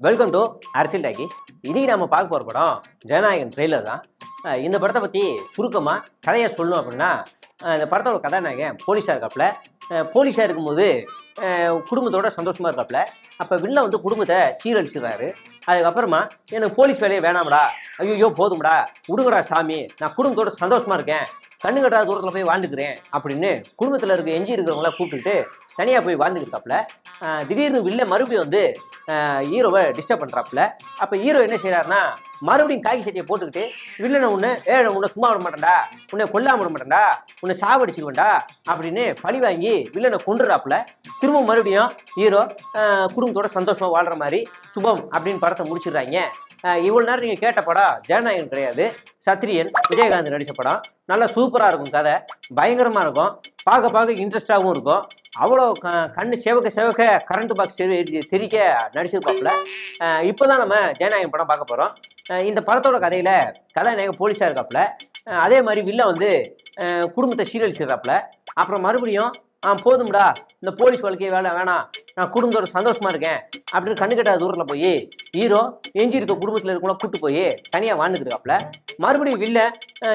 Welcome to அரசியல் talkie. இன்னைக்கு நம்ம பார்க்க போகிற படம் ஜனநாயகன் ட்ரெய்லர் தான். இந்த படத்தை பற்றி சுருக்கமாக கதையை சொல்லணும் அப்படின்னா, இந்த படத்தோட கதாநாயகன் போலீஸாக இருக்காப்புல. போலீஸாக இருக்கும்போது குடும்பத்தோட சந்தோஷமாக இருக்காப்புல. அப்போ வில்ல வந்து குடும்பத்தை சீரழிச்சிடுறாரு. அதுக்கப்புறமா எனக்கு போலீஸ் வேலையை வேணாம்டா, ஐயோ போதும்டா, விடுங்கடா சாமி, நான் குடும்பத்தோட சந்தோஷமாக இருக்கேன், கண்ணு கட்டாத தூரத்தில் போய் வாழ்ந்துக்கிறேன் அப்படின்னு குடும்பத்தில் இருக்க எஞ்சி இருக்கிறவங்கள கூப்பிட்டுட்டு தனியாக போய் வாழ்ந்துக்கிட்டாப்புல. திடீர்னு வில்ல மறுபடியும் வந்து ஹீரோவை டிஸ்டர்ப் பண்ணுறாப்புல. அப்போ ஹீரோ என்ன செய்கிறாருன்னா, மறுபடியும் காக்கி சட்டியை போட்டுக்கிட்டு வில்லனை உன்னை சும்மா விட மாட்டேன்டா, உன்னை கொல்லாம விட மாட்டேன்டா, உன்னை சாவடிச்சிருவேன்டா அப்படின்னு பழி வாங்கி வில்லனை கொண்டுறாப்புல. திரும்ப மறுபடியும் ஹீரோ குடும்பத்தோட சந்தோஷமாக வாழ்கிற மாதிரி சுபம் அப்படின்னு படத்தை முடிச்சிடுறாங்க. இவ்வளோ நேரம் நீங்கள் கேட்ட படம் ஜனநாயகன் கிடையாது, சத்ரியன், விஜயகாந்த் நடித்த படம். நல்லா சூப்பராக இருக்கும், கதை பயங்கரமாக இருக்கும், பார்க்க இன்ட்ரெஸ்டாகவும் இருக்கும். அவ்வளோ கண்ணு செவக்க கரண்ட் பாக்ஸ் தெரிக்க நடிச்சிருப்பாப்புல. இப்போ தான் நம்ம ஜனநாயகன் படம் பார்க்க போகிறோம். இந்த படத்தோட கதையில் கதாநாயகன் போலீஸாக இருக்காப்புல. அதே மாதிரி வில்ல வந்து குடும்பத்தை சீரழிச்சிடுறாப்புல. அப்புறம் மறுபடியும் போதும்டா, இந்த போலீஸ் வாழ்க்கையை வேணாம், நான் குடும்பத்தோட சந்தோஷமா இருக்கேன் அப்படின்னு கண்ணு கட்டாத தூரத்தில் போய் ஹீரோ எஞ்சி இருக்க குடும்பத்தில் இருக்கவங்கள கூப்பிட்டு போய் தனியாக வாழ்ந்துருக்காப்புல. மறுபடியும் வில்ல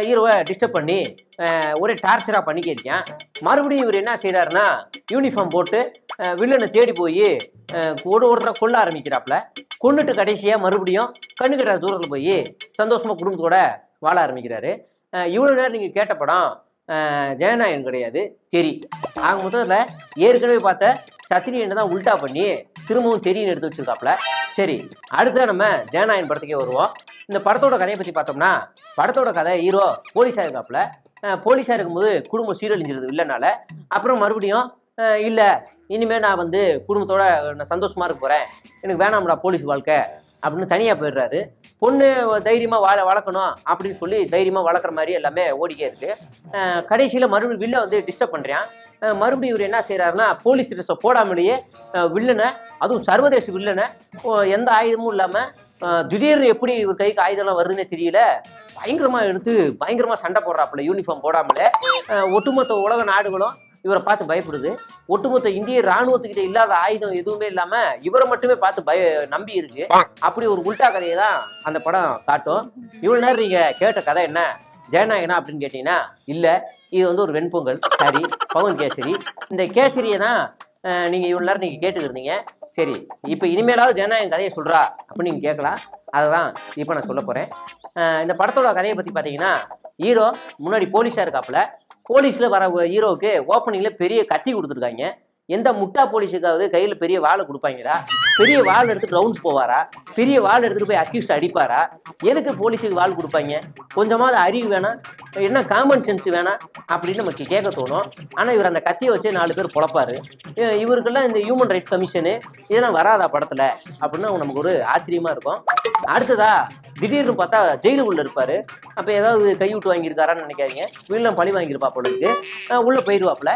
ஹீரோவை டிஸ்டர்ப் பண்ணி ஒரே டார்ச்சராக பண்ணிக்கிருக்கேன். மறுபடியும் இவர் என்ன செய்கிறாருன்னா, யூனிஃபார்ம் போட்டு வில்லனை தேடி போய் ஒருத்தரை கொல்ல ஆரம்பிக்கிறாப்புல. கொண்டுட்டு கடைசியாக மறுபடியும் கண்ணு கட்டாத தூரத்தில் போய் சந்தோஷமாக குடும்பத்தோட வாழ ஆரம்பிக்கிறாரு. இவ்வளோ நேரம் நீங்கள் கேட்ட படம் ஜனநாயகன் கிடையாது, தெரி. ஆக மொத்தத்தில் ஏற்கனவே பார்த்த சத்ரியன் தான் உல்டா பண்ணி திரும்பவும் தெரியுன்னு எடுத்து வச்சிருக்காப்புல. சரி, அடுத்த நம்ம ஜனநாயகன் படத்துக்கே வருவோம். இந்த படத்தோட கதையை பற்றி பார்த்தோம்னா, படத்தோட கதை ஹீரோ போலீஸாக இருக்காப்புல. போலீஸாக இருக்கும்போது குடும்பம் சீரழிஞ்சிருது இல்லைனால. அப்புறம் மறுபடியும் இல்லை, இனிமேல் நான் வந்து குடும்பத்தோட நான் சந்தோஷமாக இருக்க போகிறேன், எனக்கு வேணாம்டா போலீஸ் வாழ்க்கை அப்படின்னு தனியாக போயிடுறாரு. பொண்ணு தைரியமாக வளர்க்கணும் அப்படின்னு சொல்லி தைரியமாக வளர்க்குற மாதிரி எல்லாமே ஓடிக்கே இருக்குது. கடைசியில் மறுபடியும் வில்ல வந்து டிஸ்டர்ப் பண்ணுறான். மறுபடியும் இவர் என்ன செய்கிறாருன்னா, போலீஸ் ட்ரெஸ்ஸை போடாமலேயே வில்லனை, அதுவும் சர்வதேச வில்லனை, எந்த ஆயுதமும் இல்லாமல் திடீர்னு எப்படி இவர் கைக்கு ஆயுதம்லாம் வருதுன்னே தெரியல, பயங்கரமாக எடுத்து பயங்கரமாக சண்டை போடுறாப்புல. யூனிஃபார்ம் போடாமலே ஒட்டுமொத்த உலக நாடுகளும் இவரை பார்த்து பயப்படுது. ஒட்டுமொத்த இந்திய இராணுவத்துக்கிட்ட இல்லாத ஆயுதம் எதுவுமே இல்லாம இவரை மட்டுமே பார்த்து நம்பி இருக்கு. அப்படி ஒரு உல்டா கதையை தான் அந்த படம் காட்டும். இவ்வளவு நேரம் நீங்க கேட்ட கதை என்ன, ஜனநாயகனா அப்படின்னு கேட்டீங்கன்னா, இல்ல, இது வந்து ஒரு வெண்பொங்கல், சரி, பவன் கேசரி. இந்த கேசரியை தான் நீங்க இவ்வளவு நேரம் நீங்க கேட்டுக்கிருந்தீங்க. சரி, இப்ப இனிமேலாவது ஜனநாயகன் கதையை சொல்றா அப்படின்னு நீங்க கேட்கலாம். அதைதான் இப்ப நான் சொல்ல போறேன். இந்த படத்தோட கதையை பத்தி பாத்தீங்கன்னா, ஹீரோ முன்னாடி போலீஸா இருக்காப்புல. போலீஸ்ல வர ஹீரோவுக்கு ஓப்பனிங்ல பெரிய கத்தி கொடுத்துருக்காங்க. எந்த முட்டா போலீஸுக்காவது கையில் பெரிய வாழை கொடுப்பாங்களா? பெரிய வாள் எடுத்துட்டு ரவுண்ட்ஸ் போவாரா? பெரிய வாள் எடுத்துட்டு போய் அக்யூஸ்ட் அடிப்பாரா? எதுக்கு போலீஸுக்கு வாள் கொடுப்பாங்க? கொஞ்சமாவது அறிவு வேணாம், என்ன காமன் சென்ஸ் வேணாம் அப்படின்னு நமக்கு கேட்க தோணும். ஆனால் இவர் அந்த கத்தியை வச்சு 4 பேர் பொழப்பாரு. இவருக்கெல்லாம் இந்த ஹியூமன் ரைட்ஸ் கமிஷனு இதெல்லாம் வராதா படத்தில் அப்படின்னு நமக்கு ஒரு ஆச்சரியமா இருக்கும். அடுத்ததா திடீர்னு பார்த்தா ஜெயிலுக்குள்ள இருப்பாரு. அப்போ ஏதாவது கைவிட்டு வாங்கியிருக்காரான்னு நினைக்காதீங்க, வீட்டில் பழி வாங்கியிருப்பா பொழுதுக்கு. உள்ளே போயிடுவாப்புல.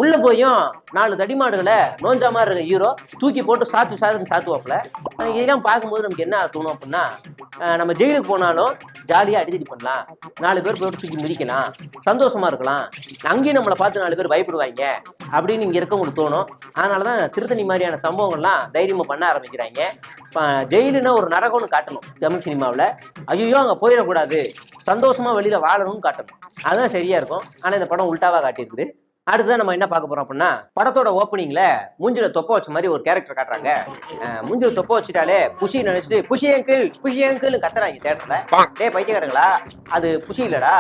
உள்ள போயும் 4 தடிமாடுகளை நோஞ்சா மாதிரி இருக்க ஹீரோ தூக்கி போட்டு சாத்துவாப்புல. இதெல்லாம் பார்க்கும்போது நமக்கு என்ன தோணும் அப்படின்னா, நம்ம ஜெயிலுக்கு போனாலும் ஜாலியாக அடிதடி பண்ணலாம், 4 பேர் போட்டு தூக்கி மிதிக்கலாம், சந்தோஷமா இருக்கலாம், அங்கேயும் நம்மளை பார்த்து 4 பேர் பயப்படுவாங்க அப்படின்னு இங்கே இருக்கவங்களுக்கு தோணும். அதனால தான் திருத்தணி மாதிரியான சம்பவங்கள்லாம் தைரியமாக பண்ண ஆரம்பிக்கிறாங்க. ஜெயிலுன்னா ஒரு நரகம்னு காட்டணும் தமிழ் சினிமாவில். ஐயோ அங்கே போயிடக்கூடாது, சந்தோஷமா வெளியில் வாழணும்னு காட்டணும். அதுதான் சரியா இருக்கும். ஆனால் இந்த படம் உல்டாவாக காட்டியிருக்குது. அடுத்ததான் நம்ம என்ன பார்க்க போறோம் அப்படின்னா, படத்தோட ஓப்பனிங்ல மூஞ்சில தொப்பை வச்ச மாதிரி ஒரு கேரக்டர் காட்டுறாங்க. மூஞ்சில தொப்பை வச்சுட்டாலே புஷி நினைச்சிட்டு புஷி அங்கிள் கத்துறாங்க தேட்டர்ல. டே பைத்தியக்காரங்களா, அது புஷி இல்லடா,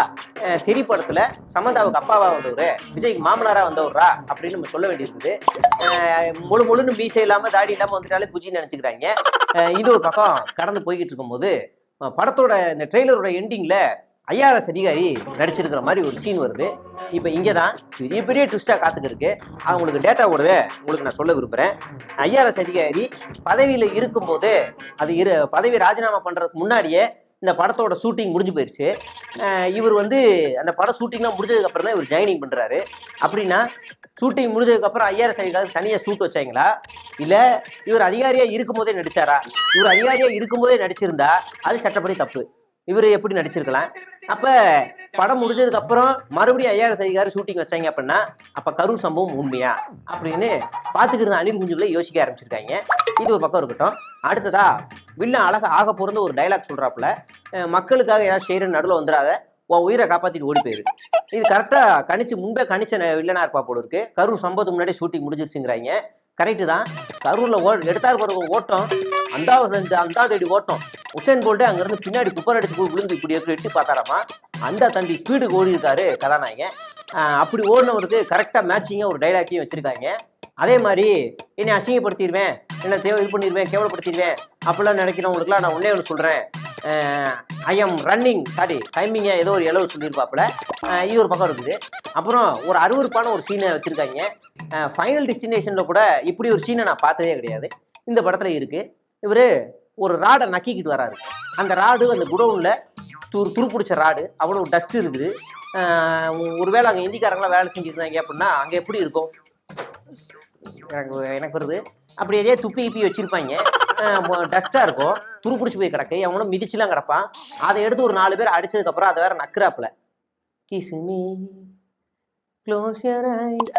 தெரி படத்துல சமந்தாவுக்கு அப்பாவா வந்தவரு, விஜய்க்கு மாமனாரா வந்தவரா அப்படின்னு நம்ம சொல்ல வேண்டியிருக்குது. முழுன்னு மீசை இல்லாம தாடி இல்லாம வந்துட்டாலே புஷின்னு நினைச்சுக்கிறாங்க. இது ஒரு பக்கம் கடந்து போய்கிட்டு இருக்கும்போது, படத்தோட இந்த ட்ரெய்லரோட எண்டிங்ல ஐஆர்எஸ் அதிகாரி நடிச்சிருக்கிற மாதிரி ஒரு சீன் வருது. இப்போ இங்கே தான் பெரிய ட்விஸ்டாக காத்துக்கு இருக்கு. அது உங்களுக்கு டேட்டாவோடவே உங்களுக்கு நான் சொல்ல விரும்புகிறேன். ஐஆர்எஸ் அதிகாரி பதவியில் இருக்கும்போது, பதவி ராஜினாமா பண்ணுறதுக்கு முன்னாடியே இந்த படத்தோட ஷூட்டிங் முடிஞ்சு போயிடுச்சு. இவர் வந்து அந்த படம் ஷூட்டிங்லாம் முடிஞ்சதுக்கப்புறம் தான் இவர் ஜாயினிங் பண்ணுறாரு. அப்படின்னா ஷூட்டிங் முடிஞ்சதுக்கப்புறம் ஐஆர்எஸ் அதிகாரி தனியாக ஷூட் வச்சாங்களா, இல்லை இவர் அதிகாரியாக இருக்கும்போதே நடித்தாரா? இவர் அதிகாரியாக இருக்கும்போதே நடிச்சிருந்தா அது சட்டப்படி தப்பு. இவர் எப்படி நடிச்சிருக்கலாம்? அப்போ படம் முடிஞ்சதுக்கு அப்புறம் மறுபடியும் ஐஆர்எஸ் அதிகாரி ஷூட்டிங் வச்சாங்க அப்படின்னா, அப்போ கரூர் சம்பவம் உண்மையா அப்படின்னு பார்த்துக்கிற அணில் குஞ்சுகளை யோசிக்க ஆரம்பிச்சிருக்காங்க. இது ஒரு பக்கம் இருக்கட்டும். அடுத்ததா வில்லன் அழகா ஆக பொருந்த ஒரு டைலாக் சொல்றாப்புல, மக்களுக்காக ஏதாவது செய்யற நடுவில் வந்துடாத, உன் உயிரை காப்பாத்திட்டு ஓடி போயிரு. இது கரெக்டா முன்பே கணிச்ச வில்லனா இருப்பா போல இருக்கு. கரூர் சம்பவத்துக்கு முன்னாடி ஷூட்டிங் முடிஞ்சிருச்சுங்கிறாங்க. கரெக்டு தான். கரூர்ல எடுத்தாரு பாருங்க ஓட்டம், அந்தாவது அடி ஓட்டம். உசேன் போல்ட்டு அங்கிருந்து பின்னாடி குப்பர் அடிச்சு போய் விழுந்து இப்படி எட்டி பார்த்தாராமா. அந்த தண்டி ஸ்பீடுக்கு ஓடி இருக்காரு கதாநாயகன். அப்படி ஓடினவருக்கு கரெக்டா மேட்சிங்கா ஒரு டைலாக்கையும் வச்சிருக்காங்க. அதே மாதிரி என்னை அசிங்கப்படுத்திடுவேன், என்ன இது பண்ணிடுவேன், கேவலப்படுத்திடுவேன் அப்படிலாம் நினைக்கிறவங்களுக்குலாம் நான் ஒன்னே ஒன்று சொல்றேன். ஐ எம் ரன்னிங் டைமிங்க ஏதோ ஒரு இளவு சொல்லியிருப்பாப்புல. இது ஒரு பக்கம் இருக்குது. அப்புறம் ஒரு அருவருப்பான ஒரு சீனை வச்சிருக்காங்க. ஃபைனல் டெஸ்டினேஷன்ல கூட இப்படி ஒரு சீனை நான் பார்த்ததே கிடையாது. இந்த படத்துல இருக்கு. இவரு ஒரு ராடை நக்கிக்கிட்டு வராரு. அந்த ராடு அந்த குடவுன்ல துருப்பிடிச்ச ராடு, அவ்வளோ டஸ்ட் இருக்குது. ஒருவேளை அங்கே இந்திக்காரங்களாம் வேலை செஞ்சுருந்தாங்க அப்படின்னா அங்கே எப்படி இருக்கும் எனக்கு வருது. அப்படி எதையே துப்பி இப்பி வச்சிருப்பாங்க. டஸ்டா இருக்கும், துருப்பிடிச்சு போய் கிடக்கு. அவனும் மிதிச்சுலாம் கிடப்பான். அதை எடுத்து ஒரு 4 பேர் அடிச்சதுக்கு அப்புறம் அதை வேற நக்குறாப்புல, கிசுமி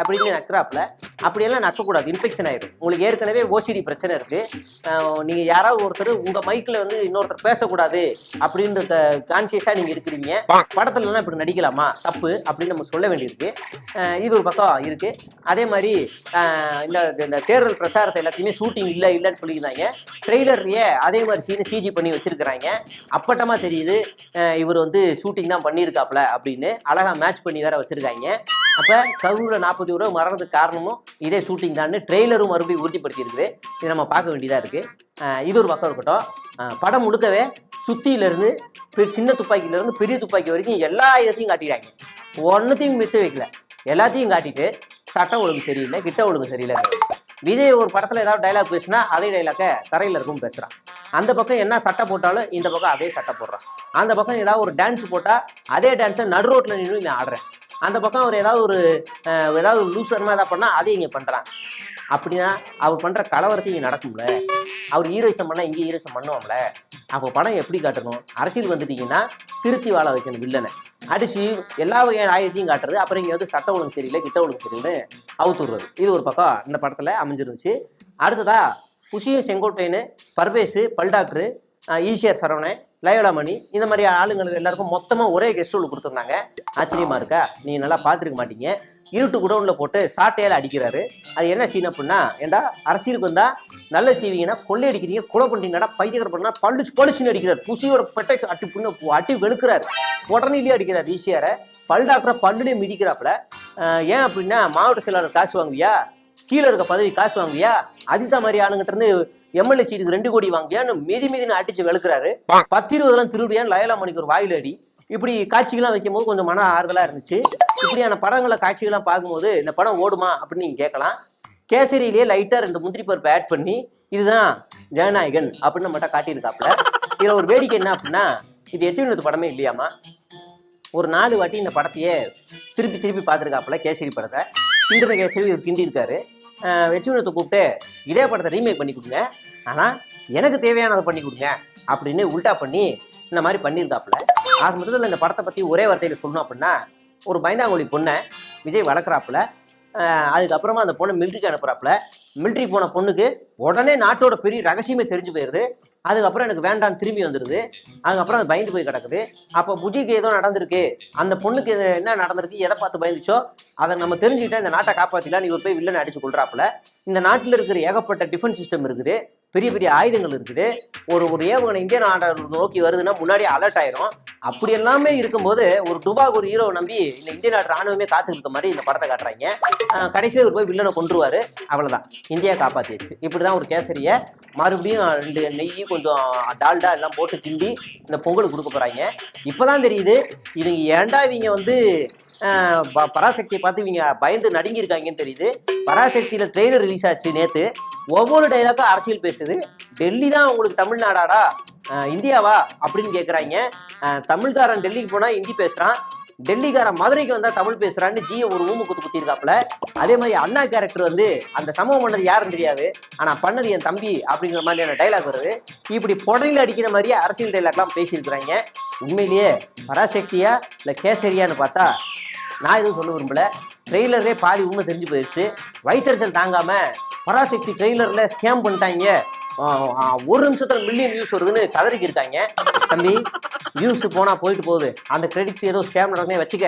அப்படின்னு நக்குறாப்புல. அப்படியெல்லாம் நக்கக்கூடாது, இன்ஃபெக்ஷன் ஆயிடும். உங்களுக்கு ஏற்கனவே ஓசிடி பிரச்சனை இருக்கு. நீங்க யாராவது ஒருத்தர் உங்க மைக்ல வந்து இன்னொருத்தர் பேசக்கூடாது அப்படின்ற கான்சியஸா நீங்க இருக்கிறீங்க. படத்துல எல்லாம் இப்படி நடிக்கலாமா, தப்பு அப்படின்னு நம்ம சொல்ல வேண்டியிருக்கு. இது ஒரு பக்கம் இருக்கு. அதே மாதிரி இந்த தேர்தல் பிரச்சாரத்தை எல்லாத்தையுமே ஷூட்டிங் இல்லைன்னு சொல்லியிருந்தாங்க. ட்ரெய்லர்லயே அதே மாதிரி சீனை சிஜி பண்ணி வச்சிருக்கிறாங்க. அப்பட்டமா தெரியுது இவர் வந்து ஷூட்டிங் தான் பண்ணியிருக்காப்ல அப்படின்னு. அழகா மேட்ச் பண்ணி வேற வச்சிருக்காங்க. அப்ப கரூர்ல 40 ரூபா மரணத்துக்கு காரணமும் இதே ஷூட்டிங் தான் ட்ரெய்லரும் மறுபடியும் உறுதிப்படுத்தி இருக்குது. இது நம்ம பார்க்க வேண்டியதா இருக்கு. இது ஒரு பக்கம் இருக்கட்டும். படம் முழுக்கவே சுத்தியிலிருந்து சின்ன துப்பாக்கியில இருந்து பெரிய துப்பாக்கி வரைக்கும் எல்லா இடத்தையும் காட்டிட்டாங்க. ஒன்னுத்தையும் மிச்சம் வைக்கல, எல்லாத்தையும் காட்டிட்டு சட்டம் ஒழுங்கு சரியில்லை, கிட்ட ஒழுங்கு சரியில்லை. விஜய் ஒரு படத்துல ஏதாவது டைலாக் பேசினா அதே டைலாக்க தரையில இருக்கும் பேசுறான். அந்த பக்கம் என்ன சட்டை போட்டாலும் இந்த பக்கம் அதே சட்டை போடுறான். அந்த பக்கம் ஏதாவது ஒரு டான்ஸ் போட்டா அதே டான்ஸை நடு ரோட்ல நின்று ஆடுறேன். அந்த பக்கம் அவர் ஏதாவது லூசர்மா ஏதாவது பண்ணா அதே இங்க பண்றான். அப்படின்னா அவர் பண்ற கலவரத்தை இங்க நடக்கும்ல. அவர் ஹீரோயிசம் பண்ணா இங்கே ஹீரோயிசம் பண்ணுவோம்ல. அப்போ படம் எப்படி காட்டணும்? அரசியல் வந்துட்டீங்கன்னா திருத்தி வாழ வைக்கணும் வில்லனை. அடிச்சு எல்லா வகையான ஆயுதத்தையும் காட்டுறது. அப்புறம் இங்கே வந்து சட்ட ஒழுங்கு சரியில்லை, கிட்ட ஒழுங்கு சரியில்லை அவுத்துடுறது. இது ஒரு பக்கம் இந்த படத்துல அமைஞ்சிருந்துச்சு. அடுத்ததா புஷியும் செங்கோட்டையனு, பர்வேஸு, பல்டாக்டரு, ஈசிஆர் சரவணன், லயோலாமணி, இந்த மாதிரி ஆளுங்களுக்கு எல்லாருக்கும் மொத்தமாக ஒரே கெஸ்ட் ரோல் கொடுத்துருந்தாங்க. ஆச்சரியமா இருக்கா? நீங்கள் நல்லா பார்த்துருக்க மாட்டீங்க. இருட்டு குடவுன்ல போட்டு சாட்டையால் அடிக்கிறாரு. அது என்ன சீன் அப்படின்னா, ஏண்டா அரசியலுக்கு வந்தா நல்ல செய்வீங்கன்னா கொள்ளை அடிக்கிறீங்க, கொலை பண்ணுறீங்கன்னா பைத்தியக்கார பண்ணா பளிச்சுன்னு அடிக்கிறார். புஷியோட பெட்டை அட்டி வெளுக்கிறாரு. உடனே அடிக்கிறார் ஈசிஆரை. பல்டாக்டரை பல்லுனே மிதிக்கிறாப்புல. ஏன் அப்படின்னா, மாவட்ட செயலாளர் காசு வாங்குவியா, கீழே இருக்க பதவி காசு வாங்குவியா, அதிதா மாதிரி ஆளுங்கிட்ட இருந்து எம்எல்ஏ சீட்டுக்கு 2 கோடி வாங்கியான்னு மீதின்னு அடிச்சு வெளுக்கிறாரு. 10-20 திருடியான்னு லயோலாமணிக்கு ஒரு வாயில் அடி. இப்படி காட்சிகள்லாம் வைக்கும் போது கொஞ்சம் மன ஆறுதலா இருந்துச்சு. இப்படியான படங்களை காட்சிகள்லாம் பார்க்கும்போது இந்த படம் ஓடுமா அப்படின்னு நீங்க கேட்கலாம். கேசரியிலேயே லைட்டா 2 முந்திரி பருப்பு ஆட் பண்ணி இதுதான் ஜனநாயகன் அப்படின்னு மட்டும் காட்டியிருக்காப்புல. இதுல ஒரு வேடிக்கை என்ன அப்படின்னா, இது எச்சவினத்து படமே இல்லையாமா. ஒரு 4 வாட்டி இந்த படத்தையே திருப்பி பார்த்துருக்காப்புல. கேசரி படத்தை கிண்டின கேசரி ஒரு கிண்டி இருக்காரு. வெச்சுவினத்தை கூப்பிட்டு இதே படத்தை ரீமேக் பண்ணி கொடுங்க, ஆனால் எனக்கு தேவையானதை பண்ணி கொடுங்க அப்படின்னு உல்டா பண்ணி இந்த மாதிரி பண்ணியிருக்காப்புல. ஆக மொத்தத்தில் இந்த படத்தை பற்றி ஒரே வார்த்தையில் சொல்லணும் அப்படின்னா, ஒரு பயந்தாங்கோழி பொண்ணை விஜய் வளர்க்குறாப்புல. அதுக்கப்புறமா அந்த பொண்ணை மிலிட்ரிக்கு அனுப்புறாப்புல. மிலிட்ரி போன பொண்ணுக்கு உடனே நாட்டோட பெரிய ரகசியமே தெரிஞ்சு போயிடுது. அதுக்கப்புறம் எனக்கு வேண்டான்னு திரும்பி வந்துடுது. அதுக்கப்புறம் அது பயந்து போய் கிடக்குது. அப்போ புஜிக்கு ஏதோ நடந்திருக்கு, அந்த பொண்ணுக்கு என்ன நடந்திருக்கு, எதை பார்த்து பயந்துச்சோ அதை நம்ம தெரிஞ்சுக்கிட்டா இந்த நாட்டை காப்பாற்றிக்கலாம். இவர் போய் வில்லனை அடிச்சு கொள்றாப்புல. இந்த நாட்டில் இருக்கிற ஏகப்பட்ட டிஃபென்ஸ் சிஸ்டம் இருக்குது, பெரிய பெரிய ஆயுதங்கள் இருக்குது. ஒரு ஏவுகணை இந்திய நாட்டை நோக்கி வருதுன்னா முன்னாடியே அலர்ட் ஆயிரும். அப்படி எல்லாமே இருக்கும்போது ஒரு டுபாக் ஒரு ஹீரோவை நம்பி இந்த இந்திய நாட்டு ராணுவமே காத்துட்டு இருக்க மாதிரி இந்த படத்தை காட்டுறாங்க. கடைசியில் இவர் போய் வில்லனை கொன்றுவாரு. அவ்வளவுதான், இந்தியா காப்பாத்திடுச்சு. இப்படிதான் ஒரு கேசரியை மறுபடியும் 2 நெய் கொஞ்சம் டால்டா எல்லாம் போட்டு கிண்டி இந்த பொங்கலுக்கு கொடுக்க போறாங்க. இப்பதான் தெரியுது இவங்க ஏன்டா இவங்க வந்து பராசக்தியை பார்த்து இவங்க பயந்து நடுங்கியிருக்காங்கன்னு தெரியுது. பராசக்தியில ட்ரெய்லர் ரிலீஸ் ஆச்சு நேத்து. ஒவ்வொரு டைலாக்கும் அரசியல் பேசுது. டெல்லி தான் உங்களுக்கு தமிழ்நாடாடா, இந்தியாவா அப்படின்னு கேட்குறாங்க. தமிழ்காரன் டெல்லிக்கு போனா ஹிந்தி பேசுறான், டெல்லிக்காரன் மதுரைக்கு வந்தா தமிழ் பேசுறான்னு ஜியை ஒரு ஊமு குத்திருக்காப்புல. அதே மாதிரி அண்ணா கேரக்டர் வந்து அந்த சம்பவம் பண்ணது யாருன்னு தெரியாது, ஆனா பண்ணது என் தம்பி அப்படிங்கிற மாதிரியான டைலாக் வருது. இப்படி புடனில் அடிக்கிற மாதிரியே அரசியல் டைலாக்லாம் பேசியிருக்கிறாங்க. உண்மையிலேயே பராசக்தியா இல்லை கேசரியான்னு பார்த்தா நான் எதுவும் சொல்ல விரும்பல. ட்ரெய்லரே பாதி உண்மை தெரிஞ்சு போயிடுச்சு. வயிற்றுச்சல் தாங்காம பராசக்தி ட்ரெய்லர்ல ஸ்கேம் பண்ணிட்டாங்க, ஒரு நிமிஷத்துல மில்லியன் வியூஸ் வருதுன்னு கதறிக்கு இருக்காங்க. தம்பி, வியூஸ் போனா போயிட்டு போகுது, அந்த கிரெடிட்ஸ் ஏதோ ஸ்கேம் நடக்குனே வச்சுக்க.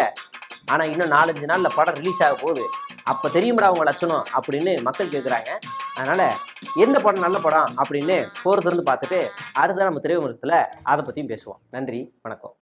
ஆனா இன்னும் 4-5 நாள்ல படம் ரிலீஸ் ஆக போகுது, அப்ப தெரியும்டா அவங்க லட்சணம் அப்படின்னு மக்கள் கேட்குறாங்க. அதனால எந்த படம் நல்ல படம் அப்படின்னு பொறுத்திருந்து பார்த்துட்டு அடுத்த நம்ம திரை விமர்சனத்துல அதை பத்தியும் பேசுவோம். நன்றி, வணக்கம்.